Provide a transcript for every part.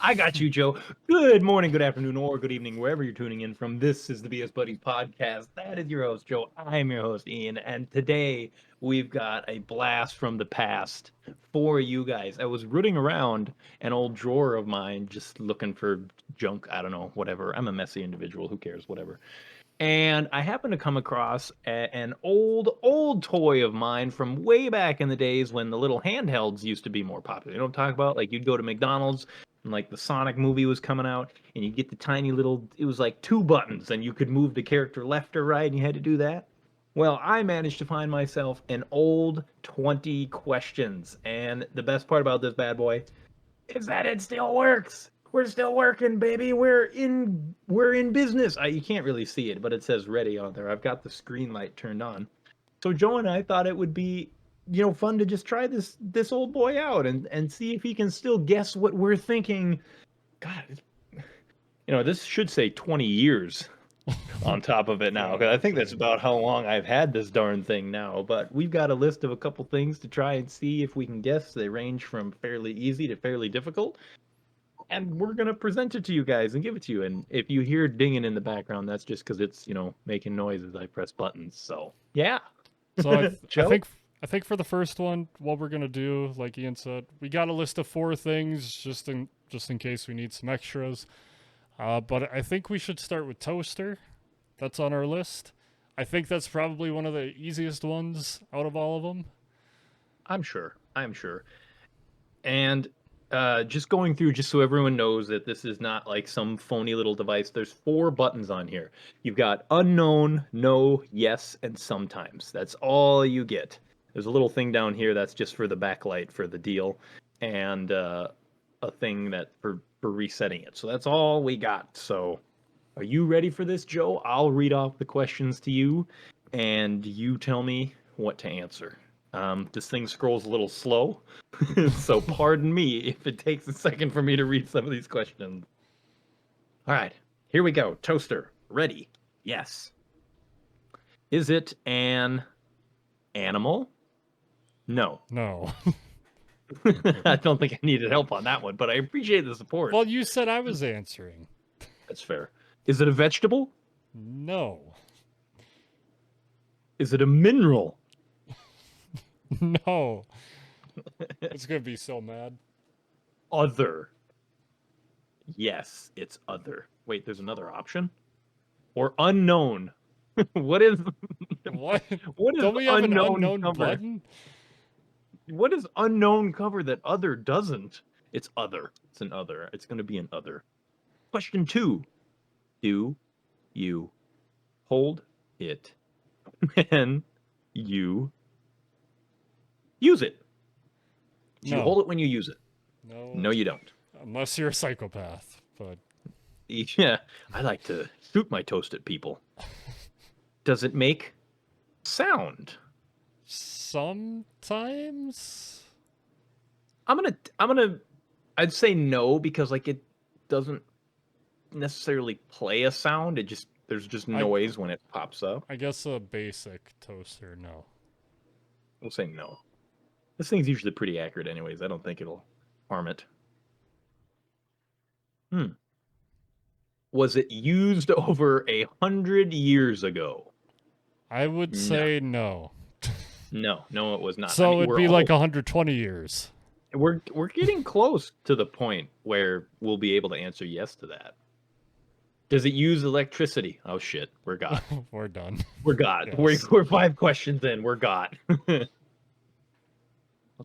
I got you, Joe. Good morning, good afternoon, or good evening, wherever you're tuning in from. This is the BS Buddies podcast. That is your host, Joe. I'm your host, Ian. And today we've got a blast from the past for you guys. I was rooting around an old drawer of mine just looking for junk. I don't know, whatever. I'm a messy individual. Who cares? Whatever. And I happened to come across an old toy of mine from way back in the days when the little handhelds used to be more popular. You know what I'm talking about? Like you'd go to McDonald's and like the Sonic movie was coming out and you get the tiny little, it was like two buttons and you could move the character left or right and you had to do that. Well, I managed to find myself an old 20 questions. And the best part about this bad boy is that it still works. We're still working, baby. We're in business. You can't really see it, but it says ready on there. I've got the screen light turned on. So Joe and I thought it would be, fun to just try this old boy out and see if he can still guess what we're thinking. God, this should say 20 years on top of it now, because I think that's about how long I've had this darn thing now. But we've got a list of a couple things to try and see if we can guess. They range from fairly easy to fairly difficult. And we're going to present it to you guys and give it to you. And if you hear dinging in the background, that's just because it's, making noise as I press buttons. So, yeah. So I think for the first one, what we're gonna do, like Ian said, we got a list of 4 things just in case we need some extras. But I think we should start with toaster. That's on our list. I think that's probably one of the easiest ones out of all of them. I'm sure. And just going through, just so everyone knows that this is not like some phony little device, there's 4 buttons on here. You've got unknown, no, yes, and sometimes. That's all you get. There's a little thing down here that's just for the backlight for the deal, and a thing that for resetting it. So that's all we got. So are you ready for this, Joe? I'll read off the questions to you, and you tell me what to answer. This thing scrolls a little slow, so pardon me if it takes a second for me to read some of these questions. All right, here we go. Toaster, ready? Yes. Is it an animal? No. No. I don't think I needed help on that one, but I appreciate the support. Well, you said I was answering. That's fair. Is it a vegetable? No. Is it a mineral? No. It's gonna be so mad. Other. Yes, it's other. Wait, there's another option? Or unknown. What is What? what is Don't we have an unknown cover? button? What does unknown cover that other doesn't? It's other. It's an other. It's going to be an other. Question 2. Do you hold it when you use it? Do you No. hold it when you use it? No. No, you don't. Unless you're a psychopath, but Yeah, I like to shoot my toast at people. Does it make sound? sometimes. I'd say no, because like it doesn't necessarily play a sound. There's just noise when it pops up. I guess a basic toaster, no. We'll say no. This thing's usually pretty accurate anyways. I don't think it'll harm it. Was it used over 100 years ago? I would say no. No, it was not. So it'd be like 120 years. We're getting close to the point where we'll be able to answer yes to that. Does it use electricity? Oh shit, we're got. We're done. We're got. Yes. We're 5 questions in. We're got. I'll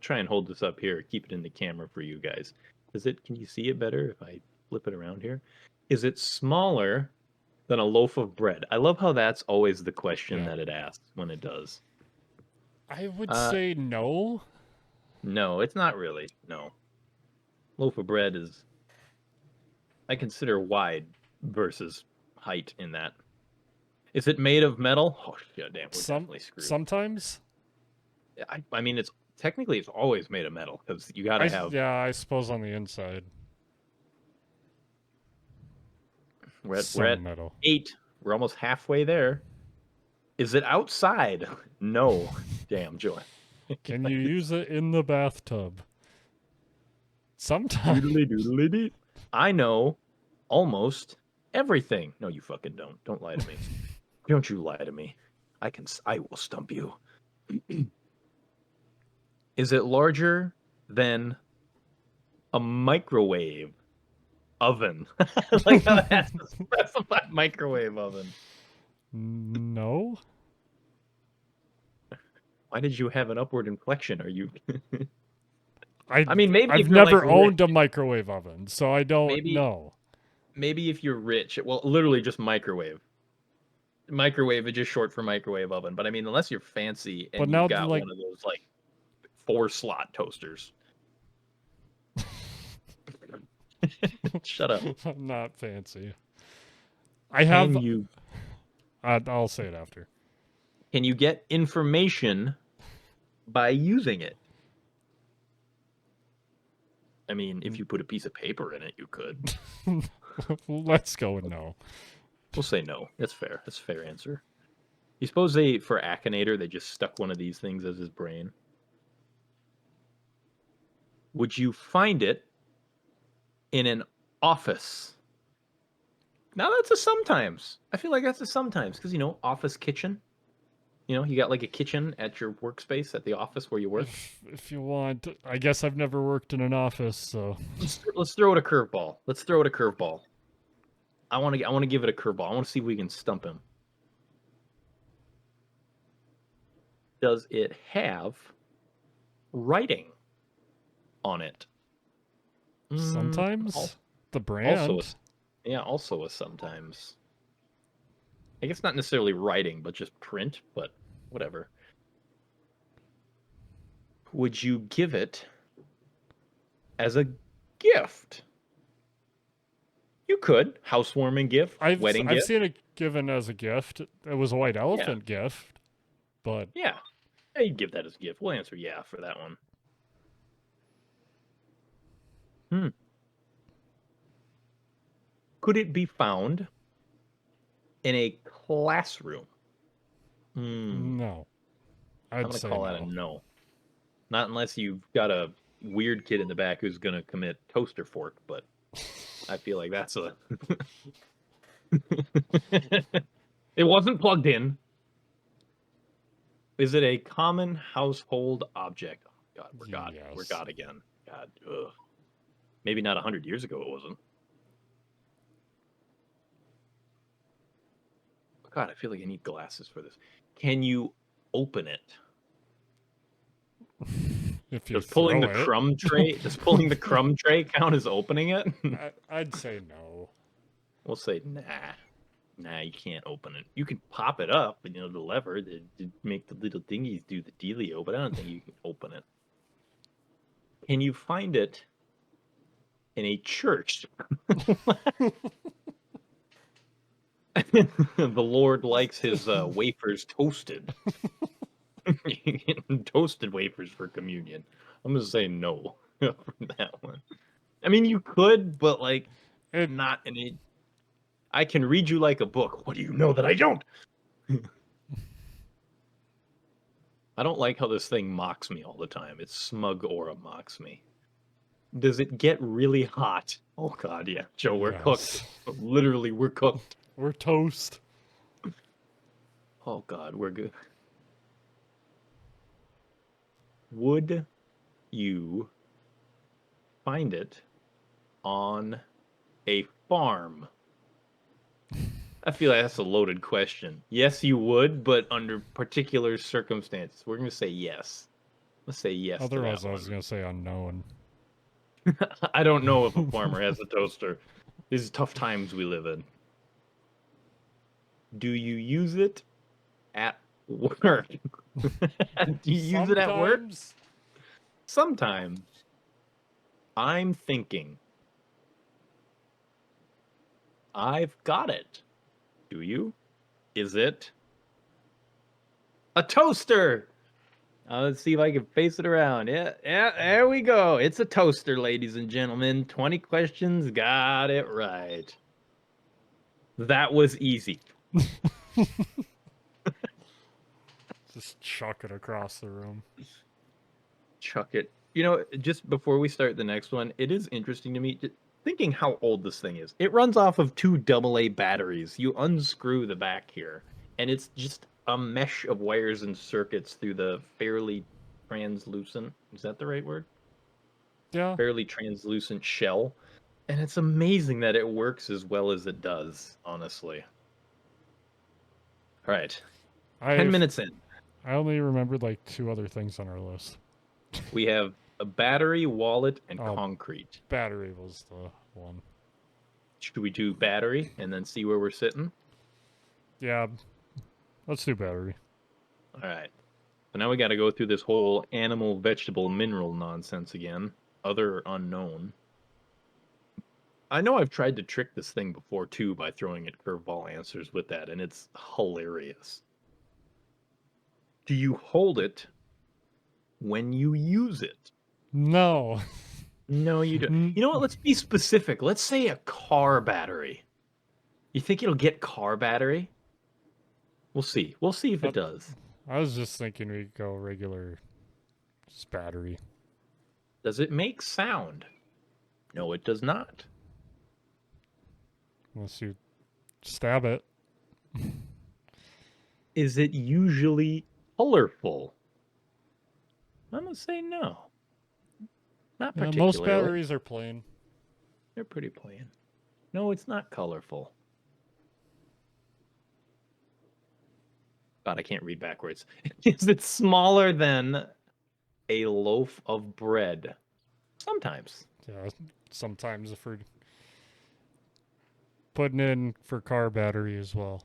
try and hold this up here. Keep it in the camera for you guys. Can you see it better if I flip it around here? Is it smaller than a loaf of bread? I love how that's always the question that it asks when it does. I would say no. No, it's not really. No. Loaf of bread is, I consider, wide versus height in that. Is it made of metal? Oh, yeah, damn, we're definitely screwed. Sometimes? I mean, it's always made of metal, because you gotta have... Yeah, I suppose on the inside. We're at metal. 8. We're almost halfway there. Is it outside? No. Damn, Joy. Can you use it in the bathtub? Sometimes. Doodly doodly dee. I know almost everything. No, you fucking don't. Don't lie to me. Don't you lie to me. I will stump you. Is it larger than a microwave oven? Like how it has to specify microwave oven. No. Why did you have an upward inflection? Are you? I I mean, maybe if I've you're like never owned a rich, microwave oven, so I don't maybe know. maybe if you're rich, well, literally just microwave. Microwave is just short for microwave oven. But I mean, unless you're fancy But and you've now, got like, one of those like 4-slot toasters. Shut up. I'm not fancy. I Can have. you I'll say it after. can you get information by using it? I mean, if you put a piece of paper in it, you could. Let's go with no. We'll say no. That's fair. That's a fair answer. You suppose they, for Akinator, they just stuck one of these things as his brain? Would you find it in an office? Now that's a sometimes. I feel like that's a sometimes because, office kitchen. You got like a kitchen at your workspace at the office where you work. If you want, I guess I've never worked in an office, so Let's throw it a curveball. Let's throw it a curveball. I want to give it a curveball. I want to see if we can stump him. Does it have writing on it? sometimes the brand. Also a sometimes. I guess not necessarily writing, but just print, but whatever. Would you give it as a gift? You could. Housewarming gift, wedding I've gift. seen it given as a gift. It was a white elephant gift, but Yeah. You'd give that as a gift. We'll answer yeah for that one. Could it be found in a classroom? no. I'm I'd gonna say call no. that a no. Not unless you've got a weird kid in the back who's gonna commit toaster fork, but I feel like that's a. It wasn't plugged in. Is it a common household object? Oh, God, we're God. Yes. We're God again. God. Ugh. Maybe not 100 years ago it wasn't. God, I feel like I need glasses for this. Can you open it? If you Does pulling the throw it. crumb tray? Does pulling the crumb tray count as opening it? I'd say no. We'll say nah. Nah, you can't open it. You can pop it up, and the lever to make the little thingies do the dealio, but I don't think you can open it. Can you find it in a church? The Lord likes his wafers toasted. Toasted wafers for communion. I'm gonna say no for that one. I mean, you could, but like, not in a. I can read you like a book. What do you know that I don't? I don't like how this thing mocks me all the time. Its smug aura mocks me. Does it get really hot? Oh God, yeah, Joe, we're cooked. Literally, we're cooked. We're toast. Oh God, we're good. Would you find it on a farm? I feel like that's a loaded question. Yes, you would, but under particular circumstances. We're going to say yes. Let's say yes. Otherwise, I was going to say unknown. I don't know if a farmer has a toaster. These are tough times we live in. Do you use it at work? Do you use it at work? Sometimes. I'm thinking. I've got it. Do you? Is it a toaster? Let's see if I can face it around. Yeah, there we go. It's a toaster, ladies and gentlemen. 20 questions, got it right. That was easy. Just chuck it across the room. Chuck it. Just before we start the next one, it is interesting to me. thinking how old this thing is. It runs off of 2 AA batteries. You unscrew the back here, and it's just a mesh of wires and circuits through the fairly translucent, is that the right word? Yeah. Fairly translucent shell. And it's amazing that it works as well as it does, honestly. All right. 10 minutes in. I only remembered like 2 other things on our list. We have a battery, wallet, and concrete. Battery was the one. Should we do battery and then see where we're sitting? Yeah. Let's do battery. All right. So now we got to go through this whole animal, vegetable, mineral nonsense again. Other unknown. I know I've tried to trick this thing before too by throwing it curveball answers with that, and it's hilarious. Do you hold it when you use it? No. No, you don't. You know what? Let's be specific. Let's say a car battery. You think it'll get car battery? We'll see. We'll see if it does. I was just thinking we'd go regular just battery. Does it make sound? No, it does not. Unless you stab it. Is it usually colorful? I'm going to say no. Not particularly. Most batteries are plain. They're pretty plain. No, it's not colorful. God, I can't read backwards. Is it smaller than a loaf of bread? Sometimes. Yeah, sometimes if we're putting in for car battery as well.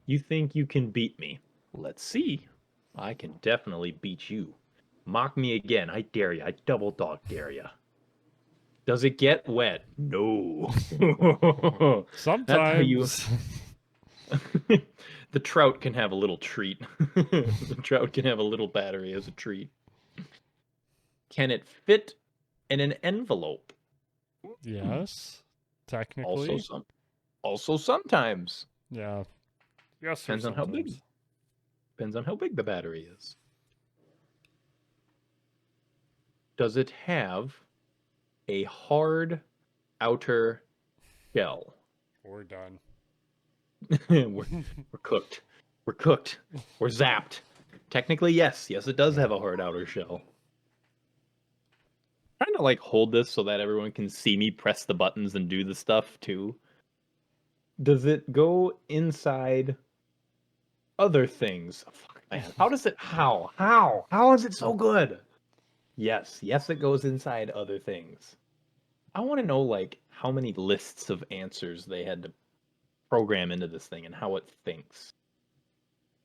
You think you can beat me? Let's see. I can definitely beat you. Mock me again. I dare you. I double dog dare you. Does it get wet? No. Sometimes. The trout can have a little treat. The trout can have a little battery as a treat. Can it fit in an envelope? Yes. Technically. Also sometimes. Yeah. Yes. Depends on how big. Depends on how big the battery is. Does it have a hard outer shell? We're done. we're cooked. We're cooked. We're zapped. Technically, yes. Yes, it does have a hard outer shell. I'm trying to like hold this so that everyone can see me press the buttons and do the stuff too. Does it go inside other things? Fuck, man. How does it? How? How is it so good? Yes, it goes inside other things. I want to know like how many lists of answers they had to program into this thing and how it thinks.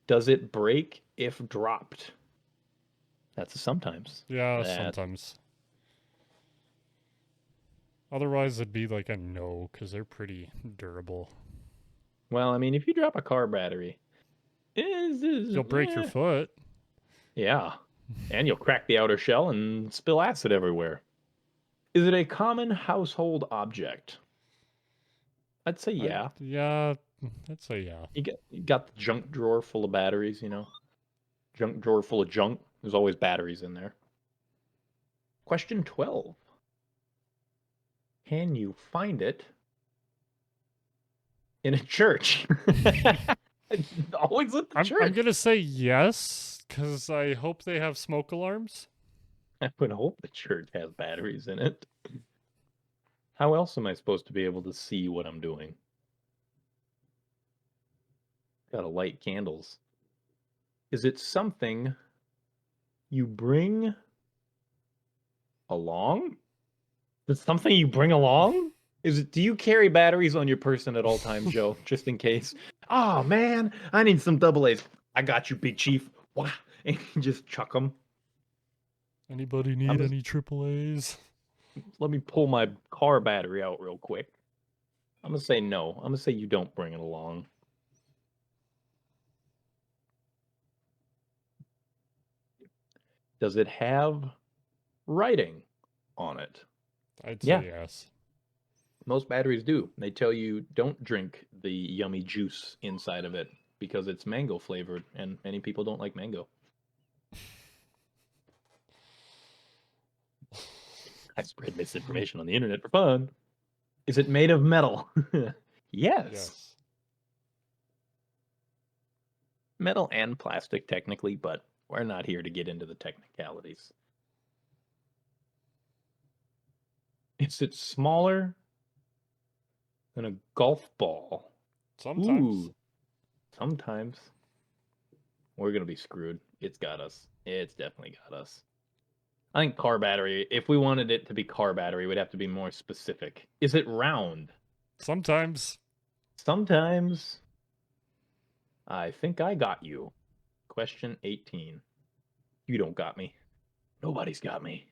Does it break if dropped? That's a sometimes. Yeah, sometimes. Otherwise, it'd be like a no, because they're pretty durable. Well, I mean, if you drop a car battery, you'll break your foot. Yeah, and you'll crack the outer shell and spill acid everywhere. Is it a common household object? I'd say yeah. I'd say yeah. You got the junk drawer full of batteries, you know? Junk drawer full of junk. There's always batteries in there. Question 12. Can you find it in a church? Always at the church. I'm going to say yes, because I hope they have smoke alarms. I would hope the church has batteries in it. How else am I supposed to be able to see what I'm doing? Gotta light candles. Is it something you bring along? Is it something you bring along? Do you carry batteries on your person at all times, Joe? Just in case. Oh man, I need some double A's. I got you, Big Chief. Wow. And you just chuck them. Anybody need any triple A's? Let me pull my car battery out real quick. I'm gonna say no. I'm gonna say you don't bring it along. Does it have writing on it? I'd say yes. Most batteries do. They tell you don't drink the yummy juice inside of it because it's mango flavored, and many people don't like mango. I spread misinformation on the internet for fun. Is it made of metal? Yes. Yes. Metal and plastic, technically, but we're not here to get into the technicalities. Is it smaller than a golf ball? Sometimes. Ooh, sometimes. We're going to be screwed. It's got us. It's definitely got us. I think car battery, if we wanted it to be car battery, we'd have to be more specific. Is it round? Sometimes. Sometimes. I think I got you. Question 18. You don't got me. Nobody's got me.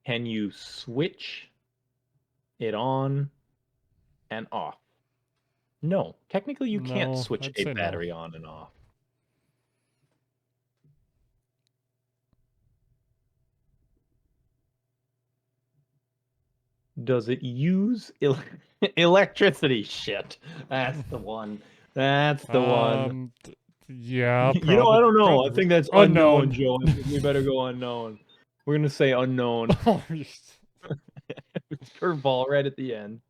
Can you switch it on and off? No. Technically, you can't No, switch I'd a say no. battery on and off. Does it use electricity? Shit. That's the one. That's the one. Yeah, You know, I don't know. I probably. think that's unknown, Joe. I think we better go unknown. We're going to say unknown. Curveball right at the end.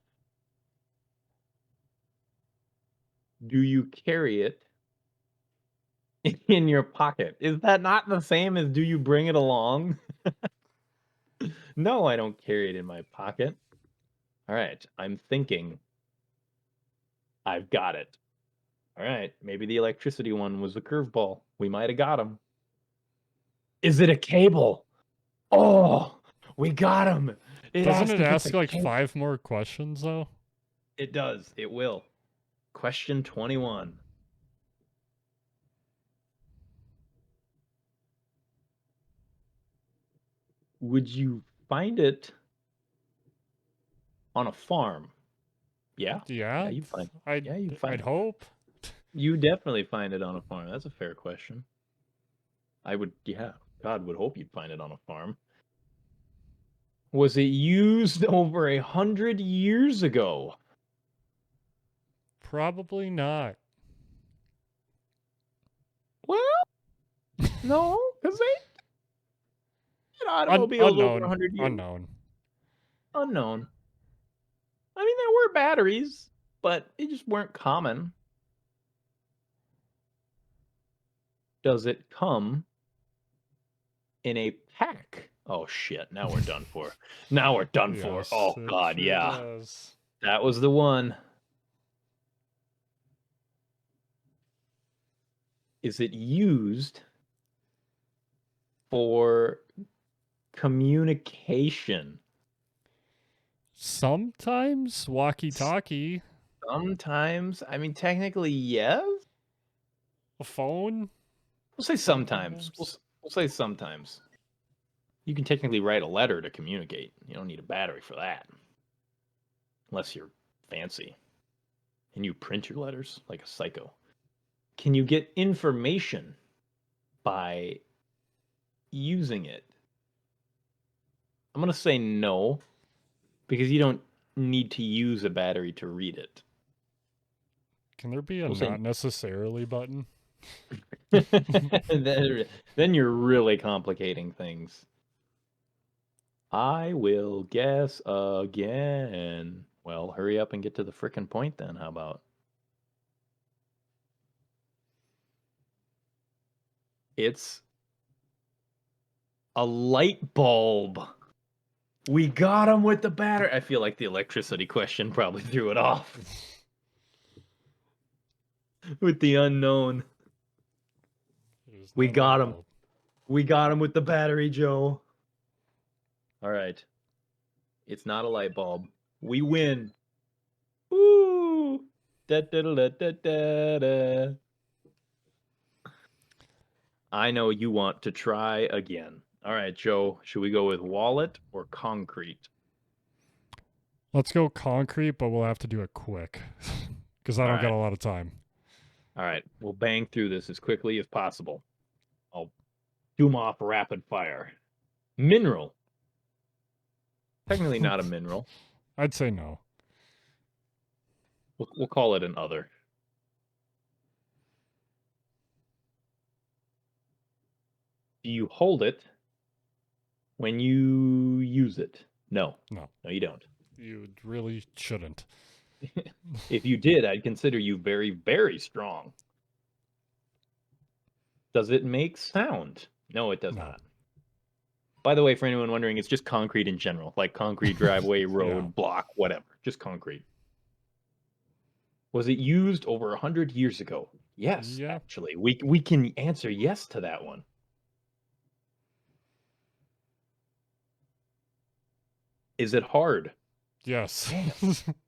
Do you carry it in your pocket? Is that not the same as do you bring it along? No, I don't carry it in my pocket. All right, I'm thinking. I've got it. All right, maybe the electricity one was a curveball. We might have got him. Is it a cable? Oh, we got him. Doesn't it ask like 5 more questions though? It does. It will. Question 21. Would you find it on a farm? Yeah. Yeah. You'd find. I'd hope. You definitely find it on a farm. That's a fair question. I would, yeah. God would hope you'd find it on a farm. Was it used over 100 years ago? Probably not. Well, no, because they automobiles over 100 years. Unknown. I mean, there were batteries, but they just weren't common. Does it come in a pack? Oh shit! Now we're done for. Now we're done for. Oh god, sure yeah. does. That was the one. Is it used for communication? Sometimes walkie-talkie. Sometimes. I mean, technically, yes. A phone? We'll say sometimes. We'll say sometimes. You can technically write a letter to communicate. You don't need a battery for that. Unless you're fancy. And you print your letters like a psycho. Can you get information by using it? I'm going to say no, because you don't need to use a battery to read it. Can there be a not necessarily button? Then you're really complicating things. I will guess again. Well, hurry up and get to the frickin' point then. How about? It's a light bulb. We got him with the battery. I feel like the electricity question probably threw it off. With the unknown. We got him. We got him with the battery, Joe. All right. It's not a light bulb. We win. Woo! Da, da, da, da, da, da. I know you want to try again. All right, Joe. Should we go with wallet or concrete? Let's go concrete, but we'll have to do it quick. Because I don't got a lot of time. All right. We'll bang through this as quickly as possible. I'll do them off rapid fire. Mineral. Technically not a mineral. I'd say no. We'll call it an other. Do you hold it when you use it? No. No. No, you don't. You really shouldn't. If you did, I'd consider you very, very strong. Does it make sound? No, it does No. not. By the way, for anyone wondering, it's just concrete in general, like concrete driveway, road, Yeah. block, whatever. Just concrete. Was it used over 100 years ago? Yes, Yeah. actually. We can answer yes to that one. Is it hard? Yes.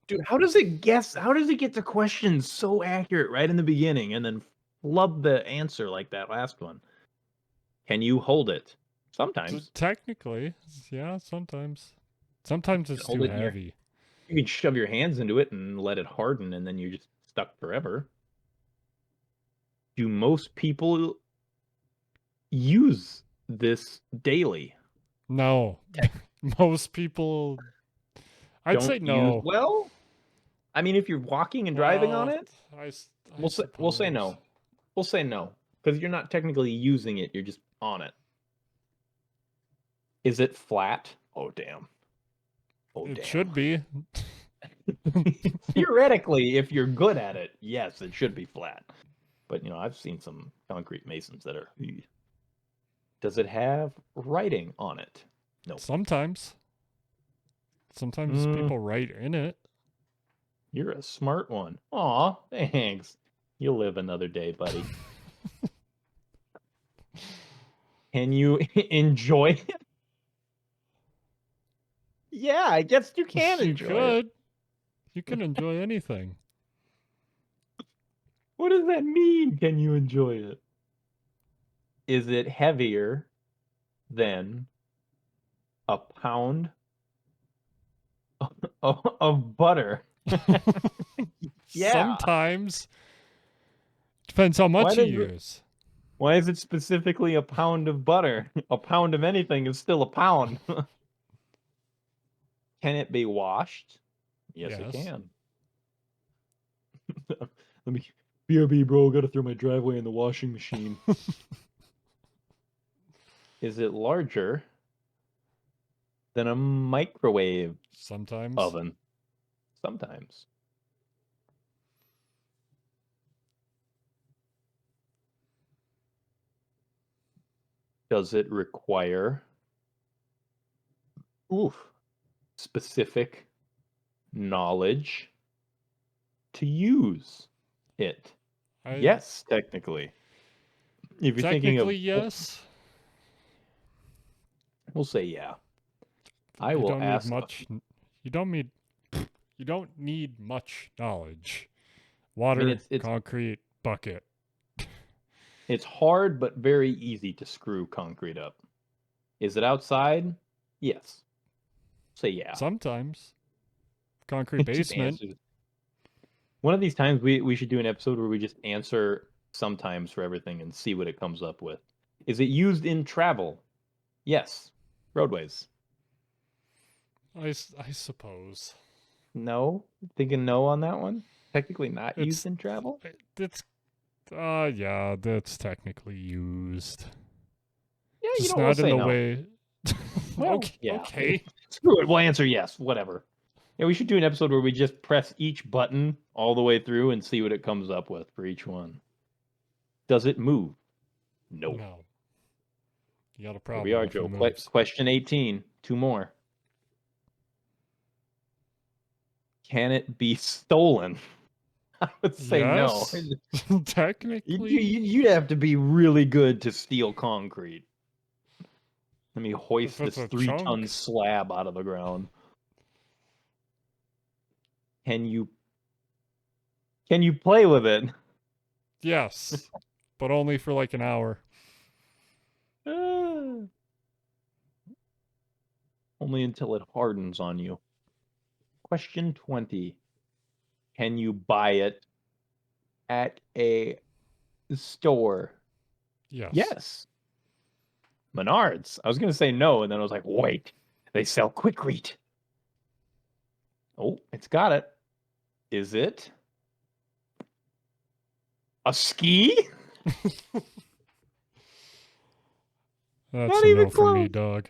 Dude, how does it guess? How does it get to questions so accurate right in the beginning and then flub the answer like that last one? Can you hold it? Sometimes. Technically, yeah, sometimes. Sometimes You it's can hold too it in your, heavy. you can shove your hands into it and let it harden and then you're just stuck forever. Do most people use this daily? No. Most people, I'd say Don't use no. well? I mean, if you're walking and driving on Well, it, I we'll say suppose. no. We'll say no because you're not technically using it, you're just on it. Is it flat? Oh damn. Oh It damn. should be. Theoretically, if you're good at it, yes, it should be flat. But I've seen some concrete masons that are. Does it have writing on it? No. Sometimes. Sometimes people write in it. You're a smart one. Aw, thanks. You'll live another day, buddy. Can you enjoy it? Yeah, I guess you can You enjoy it. could. You can enjoy anything. What does that mean? Can you enjoy it? Is it heavier than a pound of butter? Yeah. Sometimes. Depends how much you use. Why is it specifically a pound of butter? A pound of anything is still a pound. Can it be washed? Yes, it Yes. can. Let me BRB, bro. Got to throw my driveway in the washing machine. Is it larger than a microwave Sometimes. oven? Sometimes. Does it require specific knowledge to use it? Yes, technically. If you're thinking of, yes. we'll say yeah. I You will don't ask. need much. You don't need. You don't need much knowledge. Water, it's concrete, bucket. it's hard but very easy to screw concrete up. Is it outside? Yes. Say yeah. Sometimes. Concrete Just basement. answer. One of these times we should do an episode where we just answer sometimes for everything and see what it comes up with. Is it used in travel? Yes. Roadways. I suppose. No. Thinking no on that one? Technically not used in travel? It's yeah, that's technically used. Yeah, Just we'll not in say the no. way. Well, okay. yeah. Okay. Screw it. We'll answer yes. Whatever. Yeah, we should do an episode where we just press each button all the way through and see what it comes up with for each one. Does it move? No. No. You got a Here problem. we are, if it Joe. moves. Question 18. Two more. Can it be stolen? I would say no. Yes. Technically. You'd have to be really good to steal concrete. Let me hoist If it's this a 3-ton chunk. slab out of the ground. Can you play with it? Yes. But only for like an hour. Only until it hardens on you. Question 20. Can you buy it at a store? Yes. Yes. Menards. I was going to say no, and then I was like, wait, they sell Quikrete. Oh, it's got it. Is it a ski? That's Not a even no for me, close. dog.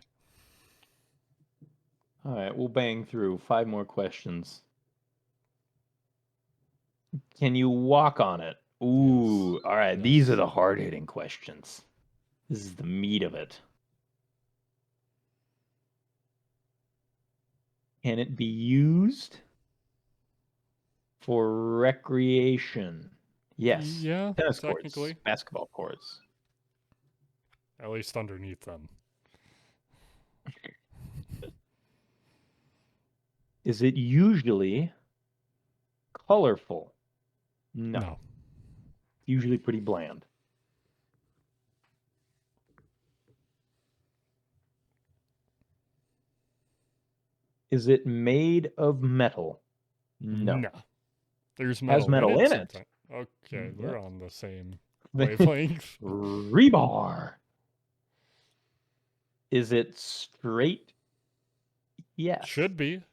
All right, we'll bang through 5 more questions. Can you walk on it? Ooh, Yes. all right. Yes. These are the hard-hitting questions. This is the meat of it. Can it be used for recreation? Yes. Yeah, Tennis courts, technically. basketball courts. At least underneath them. Is it usually colorful? No. No. Usually pretty bland. Is it made of metal? No. There's Has metal metal in it in it. sometimes. Okay, we're on the same Yep. wavelength. Rebar. Is it straight? Yes. Should be.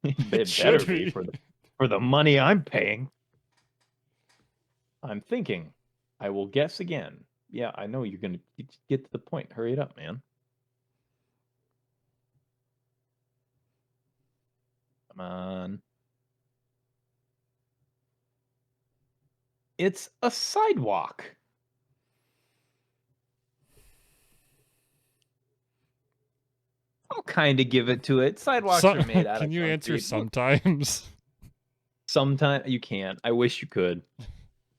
It should better be. be for the money I'm paying. I'm thinking. I will guess again. Yeah, I know you're gonna get to the point. Hurry it up, man. Come on. It's a sidewalk. I'll kind of give it to it. Sidewalks are made out Can of you concrete. answer sometimes? Sometimes you can't. I wish you could.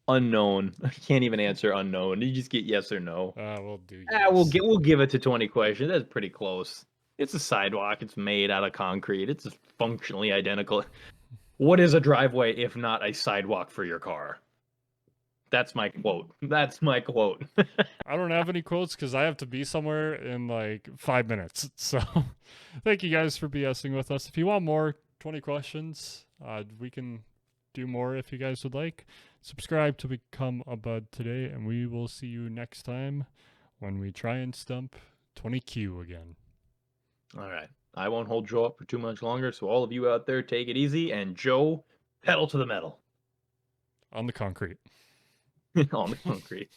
Unknown. I can't even answer unknown. You just get yes or no. We'll do yes. We'll give it to 20 questions. That's pretty close. It's a sidewalk. It's made out of concrete. It's functionally identical. What is a driveway if not a sidewalk for your car? That's my quote. That's my quote. I don't have any quotes because I have to be somewhere in like 5 minutes. So thank you guys for BSing with us. If you want more 20 questions, we can do more if you guys would like. Subscribe to become a bud today, and we will see you next time when we try and stump 20Q again. All right. I won't hold Joe up for too much longer, so all of you out there, take it easy, and Joe, pedal to the metal. On the concrete. On the concrete.